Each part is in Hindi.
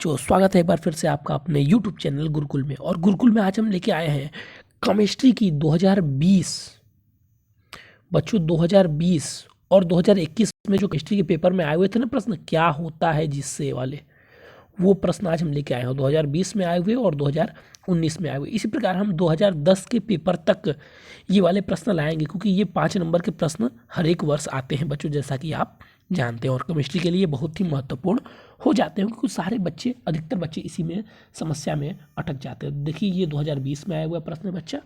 स्वागत है एक बार फिर से आपका अपने YouTube चैनल गुरुकुल में। और गुरुकुल में आज हम लेके आए हैं केमिस्ट्री की 2020 बच्चों 2020 और 2021 में जो केमिस्ट्री के पेपर में आए हुए थे ना प्रश्न, क्या होता है जिससे वाले, वो प्रश्न आज हम लेके आए हैं 2020 में आए हुए और 2019 में आए हुए। इसी प्रकार हम 2010 के पेपर तक ये वाले प्रश्न लाएंगे, क्योंकि ये 5 नंबर के प्रश्न हर एक वर्ष आते हैं बच्चों, जैसा कि आप जानते हैं। और केमिस्ट्री के लिए बहुत ही महत्वपूर्ण हो जाते हैं, क्योंकि सारे बच्चे, अधिकतर बच्चे इसी में समस्या में अटक जाते हैं। देखिए ये 2020 में आया हुआ प्रश्न है बच्चा,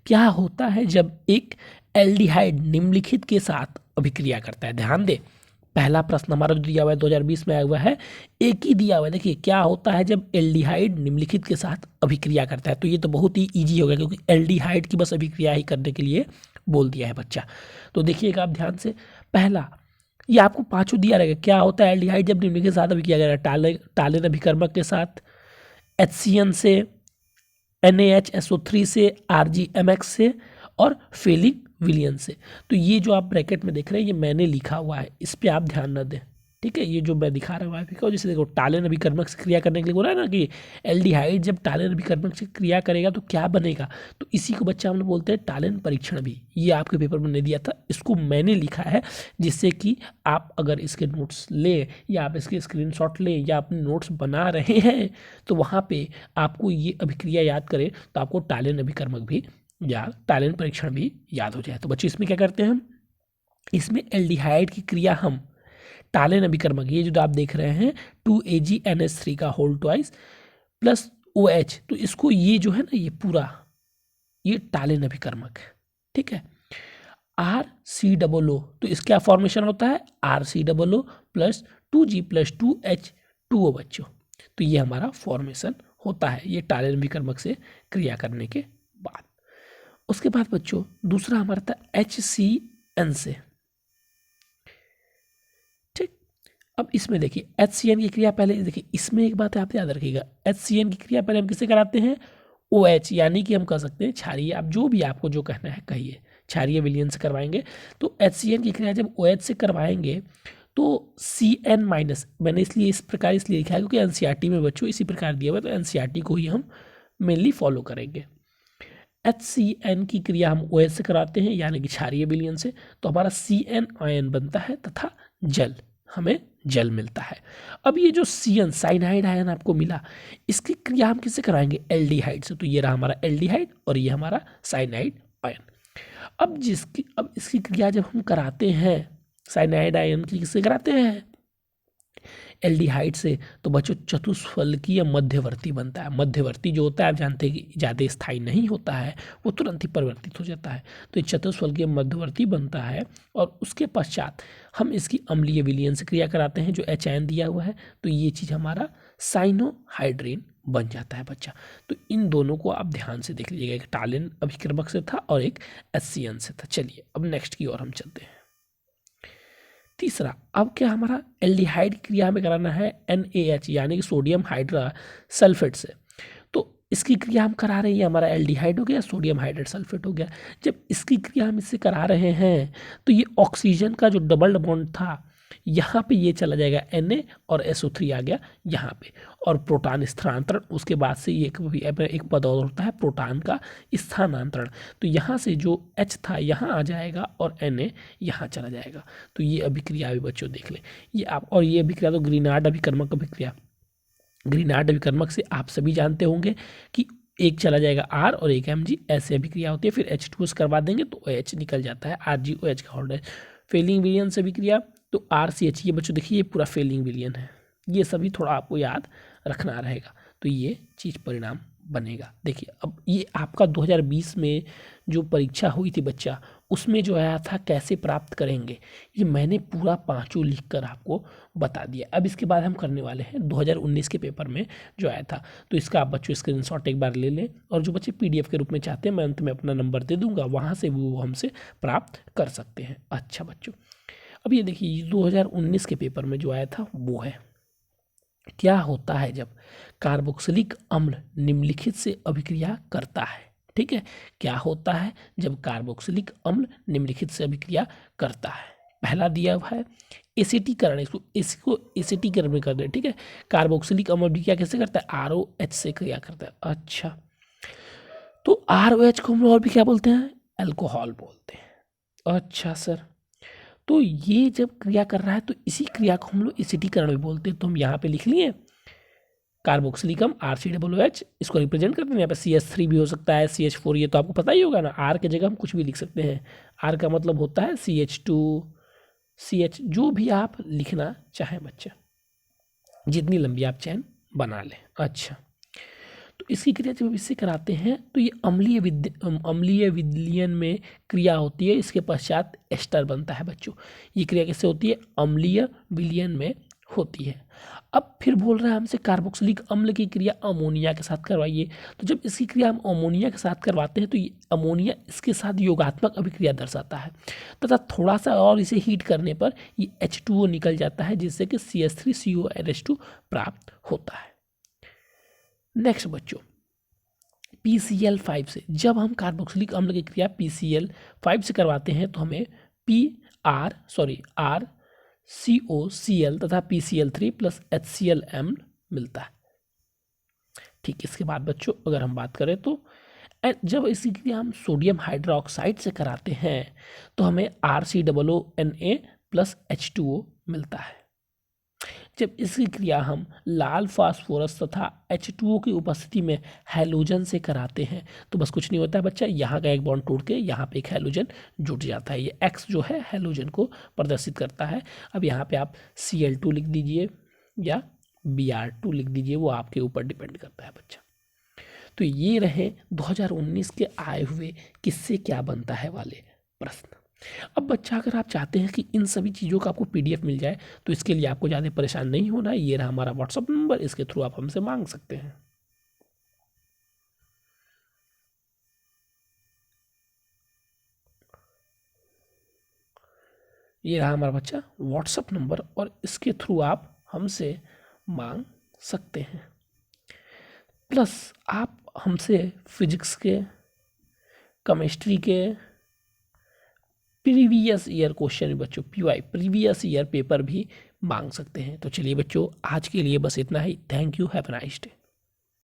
क्या होता है जब एक एल्डिहाइड निम्नलिखित के साथ अभिक्रिया करता है। ध्यान दे, पहला प्रश्न हमारा जो दिया हुआ है 2020 में आया हुआ है, एक ही दिया हुआ है। देखिए क्या होता है जब एल्डिहाइड निम्नलिखित के साथ अभिक्रिया करता है। तो ये तो बहुत ही इजी हो गया, क्योंकि एल्डिहाइड की बस अभिक्रिया ही करने के लिए बोल दिया है बच्चा। तो देखिएगा आप ध्यान से, पहला ये आपको पांचों दिया रहेगा। क्या होता है एल्डिहाइड जब निम्नलिखित के साथ अभिक्रिया करेगा, टालेन अभिकर्मक के साथ, HCN से, NaHSO3 से, RgMX से और फेलिंग विलियन से। तो ये जो आप ब्रैकेट में देख रहे हैं ये मैंने लिखा हुआ है, इस पे आप ध्यान न दें, ठीक है। ये जो मैं दिखा रहा हूँ जैसे देखो, टालेन अभिकर्मक से क्रिया करने के लिए बोला है ना कि एल्डिहाइड जब टालेन अभिकर्मक से क्रिया करेगा तो क्या बनेगा, तो इसी को बच्चा हम लोग बोलते हैं टालेन परीक्षण भी। ये आपके पेपर में नहीं दिया था, इसको मैंने लिखा है, जिससे कि आप अगर इसके नोट्स ले या आप इसके स्क्रीनशॉट ले या अपने नोट्स बना रहे हैं तो वहाँ पे आपको ये अभिक्रिया याद करें तो आपको टालेन अभिकर्मक भी याद, टालेन परीक्षण भी याद हो जाए। तो बच्चे इसमें क्या करते हैं हम, इसमें एल्डिहाइड की क्रिया हम टालेन अभिकर्मक, ये जो आप देख रहे हैं 2AgNH3 का होल ट्वाइस प्लस OH, तो इसको ये जो है ना ये पूरा ये टालेन अभिकर्मक है, ठीक है। RCOO, तो इसका फॉर्मेशन होता है RCOO plus 2G plus 2H2O बच्चों। तो ये हमारा फॉर्मेशन होता है ये टालेन अभिकर्मक से क्रिया करने के बाद। उसके बाद बच्चों दूसरा हमारा था HCN से, ठीक। अब इसमें देखिए HCN की क्रिया पहले देखिए, इसमें एक बात आप याद रखिएगा, HCN की क्रिया पहले हम किससे कराते हैं, OH, यानी कि हम कह सकते हैं क्षारीय, आप जो भी आपको जो कहना है कहिए, क्षारीय विलयन से करवाएंगे। तो HCN की क्रिया जब OH से करवाएंगे तो CN माइनस, मैंने इसलिए इस प्रकार इसलिए लिखा है क्योंकि NCERT में बच्चों इसी प्रकार दिया हुआ है, तो NCERT को ही हम मेनली फॉलो करेंगे। HCN की क्रिया हम OH से कराते हैं, यानी कि क्षारीय विलयन से, तो हमारा CN आयन बनता है तथा जल, हमें जल मिलता है। अब ये जो CN साइनाइड आयन आपको मिला, इसकी क्रिया हम किससे कराएंगे, एल्डिहाइड से। तो ये रहा हमारा एल्डिहाइड और ये हमारा साइनाइड आयन। अब इसकी क्रिया जब हम कराते हैं, साइनाइड आयन की किससे कराते हैं, एल्डिहाइड से, तो बच्चों चतुष्फलकीय मध्यवर्ती बनता है। मध्यवर्ती जो होता है आप जानते हैं कि ज़्यादा स्थायी नहीं होता है, वो तुरंत ही परिवर्तित हो जाता है। तो ये चतुष्फलकीय मध्यवर्ती बनता है और उसके पश्चात हम इसकी अम्लीय विलयन से क्रिया कराते हैं, जो HN दिया हुआ है, तो ये चीज़ हमारा साइनोहाइड्रिन बन जाता है बच्चा। तो इन दोनों को आप ध्यान से देख लीजिएगा, एक टालेन अभिकर्मक से था और एक HCN से था। चलिए अब नेक्स्ट की ओर हम चलते हैं। तीसरा, अब क्या हमारा एल्डिहाइड क्रिया हमें कराना है NaH, यानी कि सोडियम हाइड्रा सल्फेट से। तो इसकी क्रिया हम करा रहे हैं, हमारा एल्डिहाइड हो गया, सोडियम हाइड्रेट सल्फेट हो गया। जब इसकी क्रिया हम इससे करा रहे हैं तो ये ऑक्सीजन का जो डबल बॉन्ड था यहाँ पे ये चला जाएगा Na और SO3 आ गया यहाँ पे, और प्रोटॉन स्थानांतरण, उसके बाद से ये एक पद और होता है प्रोटॉन का स्थानांतरण। तो यहाँ से जो H था यहाँ आ जाएगा और Na यहाँ चला जाएगा। तो ये अभिक्रिया भी बच्चों देख लें, ये आप, और ये अभिक्रिया तो ग्रीनार्ड अभिकर्मक अभिक्रिया, ग्रीनार्ड अभिकर्मक से आप सभी जानते होंगे कि एक चला जाएगा R और एक Mg, ऐसे अभिक्रिया होती है। फिर H2O करवा देंगे तो OH निकल जाता है, RgOH का होल्ड है। फेलिंग विलियन से अभिक्रिया, तो RCH, ये बच्चों देखिए ये पूरा फेलिंग विलियन है, ये सभी थोड़ा आपको याद रखना रहेगा, तो ये चीज़ परिणाम बनेगा। देखिए अब ये आपका 2020 में जो परीक्षा हुई थी बच्चा, उसमें जो आया था कैसे प्राप्त करेंगे, ये मैंने पूरा पांचों लिख कर आपको बता दिया। अब इसके बाद हम करने वाले हैं 2019 के पेपर में जो आया था, तो इसका आप बच्चों स्क्रीनशॉट एक बार ले लें, और जो बच्चे PDF के रूप में चाहते हैं मैं अंत में अपना नंबर दे दूंगा, वहाँ से वो हमसे प्राप्त कर सकते हैं। अच्छा बच्चों, अब ये देखिए 2019 के पेपर में जो आया था वो है, क्या होता है जब कार्बोक्सिलिक अम्ल निम्नलिखित से अभिक्रिया करता है। ठीक है, क्या होता है जब कार्बोक्सिलिक अम्ल निम्नलिखित से अभिक्रिया करता है। पहला दिया हुआ है एसिटीकरण, इसको एसिटीकरण में कर दे, ठीक है। कार्बोक्सिलिक अम्ल भी क्या कैसे करता है, ROH से क्रिया करता है। अच्छा, तो ROH को हम लोग और भी क्या बोलते हैं, अल्कोहल बोलते हैं। अच्छा सर, तो ये जब क्रिया कर रहा है तो इसी क्रिया को हम लोग एसिटीकरण भी बोलते हैं। तो हम यहाँ पे लिख लिए कार्बोक्सिलिक अम्ल RCOOH, इसको रिप्रेजेंट करते हैं। यहाँ पे CH3 भी हो सकता है, CH4, ये तो आपको पता ही होगा ना। R की जगह हम कुछ भी लिख सकते हैं। R का मतलब होता है CH2, CH, जो भी आप लिखना चाहें बच्चा, जितनी लंबी आप चैन बना लें। अच्छा, तो इसकी क्रिया जब इससे कराते हैं तो ये अम्लीय विलयन में क्रिया होती है। इसके पश्चात एस्टर बनता है बच्चों। ये क्रिया कैसे होती है, अम्लीय विलयन में होती है। अब फिर बोल रहा है हमसे कार्बोक्सिलिक अम्ल की क्रिया अमोनिया के साथ करवाइए। तो जब इसकी क्रिया हम अमोनिया के साथ करवाते हैं तो ये अमोनिया इसके साथ योगात्मक अभिक्रिया दर्शाता है तथा थोड़ा सा और इसे हीट करने पर ये H2O निकल जाता है, जिससे कि CH3CONH2 प्राप्त होता है। नेक्स्ट बच्चों, PCl5 से जब हम कार्बोक्सिलिक अम्ल की क्रिया PCl5 से करवाते हैं तो हमें RCOCl तथा PCl3 प्लस HCl मिलता है। ठीक, इसके बाद बच्चों अगर हम बात करें तो जब इसी क्रिया हम सोडियम हाइड्रोक्साइड से कराते हैं तो हमें RCOONA प्लस H2O मिलता है। जब इसकी क्रिया हम लाल फास्फोरस तथा H2O की उपस्थिति में हैलोजन से कराते हैं तो बस कुछ नहीं होता है बच्चा, यहाँ का एक बॉन्ड टूट के यहाँ पे एक हैलोजन जुट जाता है। ये X जो है हैलोजन को प्रदर्शित करता है। अब यहाँ पे आप Cl2 लिख दीजिए या Br2 लिख दीजिए, वो आपके ऊपर डिपेंड करता है बच्चा। तो ये रहे 2019 के आए हुए किससे क्या बनता है वाले प्रश्न। अब बच्चा अगर आप चाहते हैं कि इन सभी चीज़ों का आपको PDF मिल जाए तो इसके लिए आपको ज़्यादा परेशान नहीं होना है। ये रहा हमारा WhatsApp नंबर, इसके थ्रू आप हमसे मांग सकते हैं। ये रहा हमारा बच्चा WhatsApp नंबर और इसके थ्रू आप हमसे मांग सकते हैं। प्लस आप हमसे फिजिक्स के, केमिस्ट्री के प्रीवियस ईयर क्वेश्चन बच्चों, PY प्रीवियस ईयर पेपर भी मांग सकते हैं। तो चलिए बच्चों, आज के लिए बस इतना ही। Thank you, have a nice day.